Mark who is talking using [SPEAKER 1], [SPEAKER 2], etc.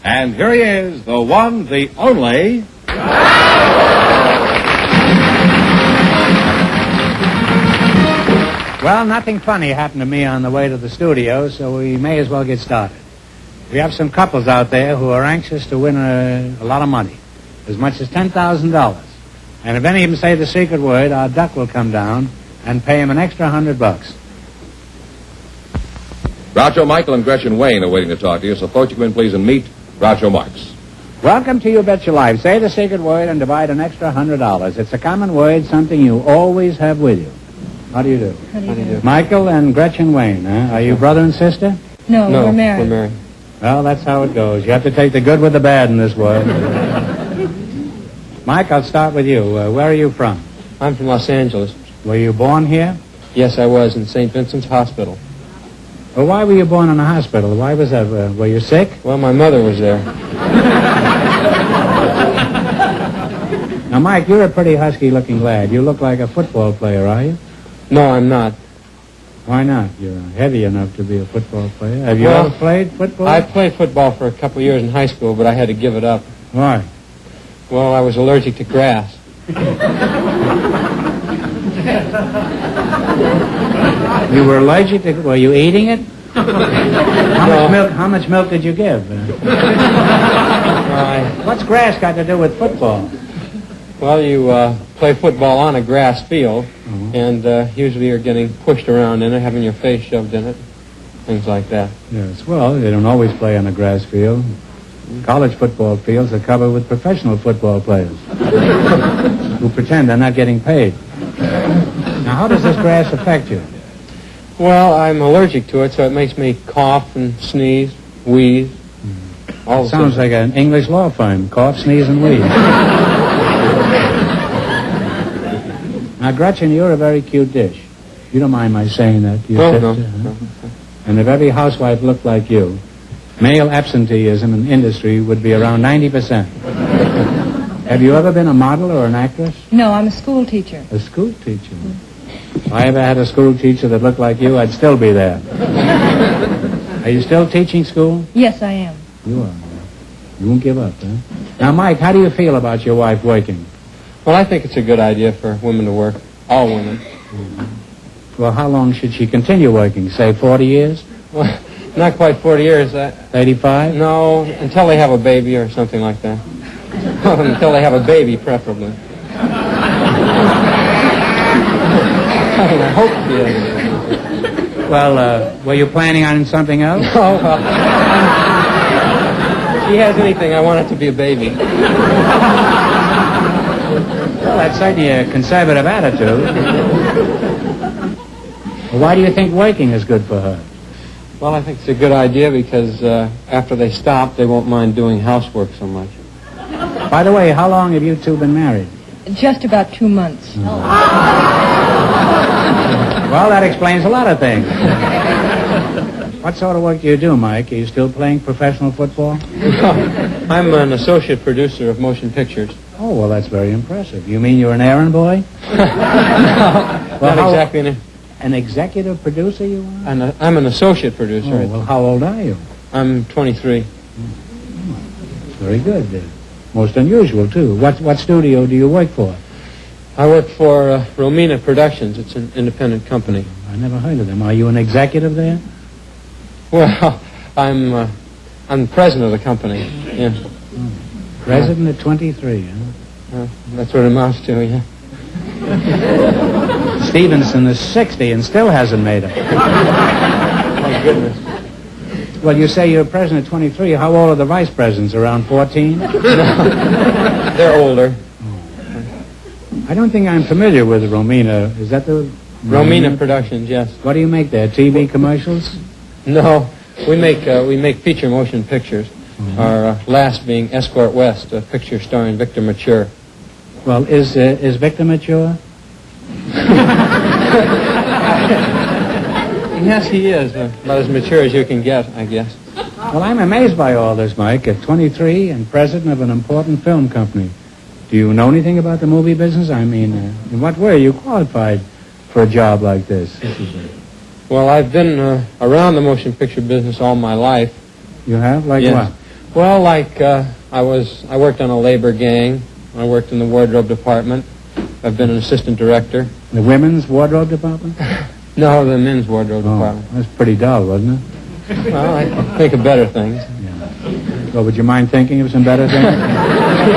[SPEAKER 1] And here he is, the one, the only...
[SPEAKER 2] Well, nothing funny happened to me on the way to the studio, so we may as well get started. We have some couples out there who are anxious to win a lot of money, as much as $10,000. And if any of them say the secret word, our duck will come down and pay him an extra $100.
[SPEAKER 1] Groucho Michael and Gretchen Wayne are waiting to talk to you, so folks, you come in, please, and meet Groucho Marx.
[SPEAKER 2] Welcome to You Bet Your Life. Say the secret word and divide an extra $100. It's a common word, something you always have with you. How do you do?
[SPEAKER 3] How do you do?
[SPEAKER 2] Michael and Gretchen Wayne, huh? Are you brother and sister?
[SPEAKER 3] No, we're married.
[SPEAKER 4] We're married.
[SPEAKER 2] Well, that's how it goes. You have to take the good with the bad in this world. Mike, I'll start with you. Where are you from?
[SPEAKER 4] I'm from Los Angeles.
[SPEAKER 2] Were you born here?
[SPEAKER 4] Yes, I was in St. Vincent's Hospital.
[SPEAKER 2] Well, why were you born in a hospital? Why was that? Were you sick?
[SPEAKER 4] Well, my mother was there.
[SPEAKER 2] Now, Mike, you're a pretty husky-looking lad. You look like a football player, are you?
[SPEAKER 4] No, I'm not.
[SPEAKER 2] Why not? You're heavy enough to be a football player. Have you
[SPEAKER 4] Well,
[SPEAKER 2] ever played football?
[SPEAKER 4] I played football for a couple of years in high school, but I had to give it up.
[SPEAKER 2] Why?
[SPEAKER 4] Well, I was allergic to grass.
[SPEAKER 2] You were allergic to... Were you eating it? How much milk did you give? What's grass got to do with football?
[SPEAKER 4] Well, you play football on a grass field, and usually you're getting pushed around in it, having your face shoved in it, things like that.
[SPEAKER 2] Yes, well, they don't always play on a grass field. College football fields are covered with professional football players who pretend they're not getting paid. Now, how does this grass affect you?
[SPEAKER 4] Well, I'm allergic to it, so it makes me cough and sneeze, wheeze. All
[SPEAKER 2] Sounds like an English law firm. Cough, sneeze, and wheeze. Now, Gretchen, you're a very cute dish. You don't mind my saying that?
[SPEAKER 4] No.
[SPEAKER 2] And if every housewife looked like you, male absenteeism in industry would be around 90%. Have you ever been a model or an actress?
[SPEAKER 3] No, I'm a school teacher.
[SPEAKER 2] A school teacher? If I ever had a school teacher that looked like you, I'd still be there. Are you still teaching school?
[SPEAKER 3] Yes, I am.
[SPEAKER 2] You are. You won't give up, huh? Now, Mike, how do you feel about your wife working?
[SPEAKER 4] Well, I think it's a good idea for women to work. All women.
[SPEAKER 2] Well, how long should she continue working? Say 40 years?
[SPEAKER 4] Well, not quite 40 years.
[SPEAKER 2] 35?
[SPEAKER 4] No, until they have a baby or something like that. Until they have a baby, preferably. I hope she is.
[SPEAKER 2] Well, were you planning on something else?
[SPEAKER 4] Oh, well. If she has anything, I want it to be a baby.
[SPEAKER 2] Well, that's certainly a conservative attitude. Well, why do you think working is good for her?
[SPEAKER 4] Well, I think it's a good idea because after they stop, they won't mind doing housework so much.
[SPEAKER 2] By the way, how long have you two been married?
[SPEAKER 3] Just about 2 months.
[SPEAKER 2] Well, that explains a lot of things. What sort of work do you do, Mike? Are you still playing professional football?
[SPEAKER 4] I'm an associate producer of motion pictures.
[SPEAKER 2] Oh, well, that's very impressive. You mean you're an errand boy?
[SPEAKER 4] Not exactly.
[SPEAKER 2] An executive producer you are?
[SPEAKER 4] I'm an associate producer.
[SPEAKER 2] Oh, well, how old are you?
[SPEAKER 4] I'm 23.
[SPEAKER 2] Very good. Most unusual, too. What studio do you work for?
[SPEAKER 4] I work for Romina Productions. It's an independent company.
[SPEAKER 2] I never heard of them. Are you an executive there?
[SPEAKER 4] Well, I'm the president of the company. Yeah.
[SPEAKER 2] President at 23, huh?
[SPEAKER 4] That's what it amounts to, yeah.
[SPEAKER 2] Stevenson is 60 and still hasn't made it.
[SPEAKER 4] Oh, goodness.
[SPEAKER 2] Well, you say you're president at 23. How old are the vice presidents? Around 14?
[SPEAKER 4] No. They're older.
[SPEAKER 2] I don't think I'm familiar with Romina. Is that the...
[SPEAKER 4] Romina Productions, yes.
[SPEAKER 2] What do you make there? TV commercials?
[SPEAKER 4] No, we make feature motion pictures. Mm-hmm. Our last being Escort West, a picture starring Victor Mature.
[SPEAKER 2] Well, is Victor mature?
[SPEAKER 4] Yes, he is. About as mature as you can get, I guess.
[SPEAKER 2] Well, I'm amazed by all this, Mike. At 23 and president of an important film company. Do you know anything about the movie business? I mean, in what way are you qualified for a job like this?
[SPEAKER 4] Well, I've been around the motion picture business all my life.
[SPEAKER 2] You have? Like
[SPEAKER 4] yes.
[SPEAKER 2] what?
[SPEAKER 4] Well, like I worked on a labor gang. I worked in the wardrobe department. I've been an assistant director.
[SPEAKER 2] The women's wardrobe department?
[SPEAKER 4] No, the men's wardrobe department.
[SPEAKER 2] That's pretty dull, wasn't it?
[SPEAKER 4] Well, I think of better things.
[SPEAKER 2] Well, would you mind thinking of some better things?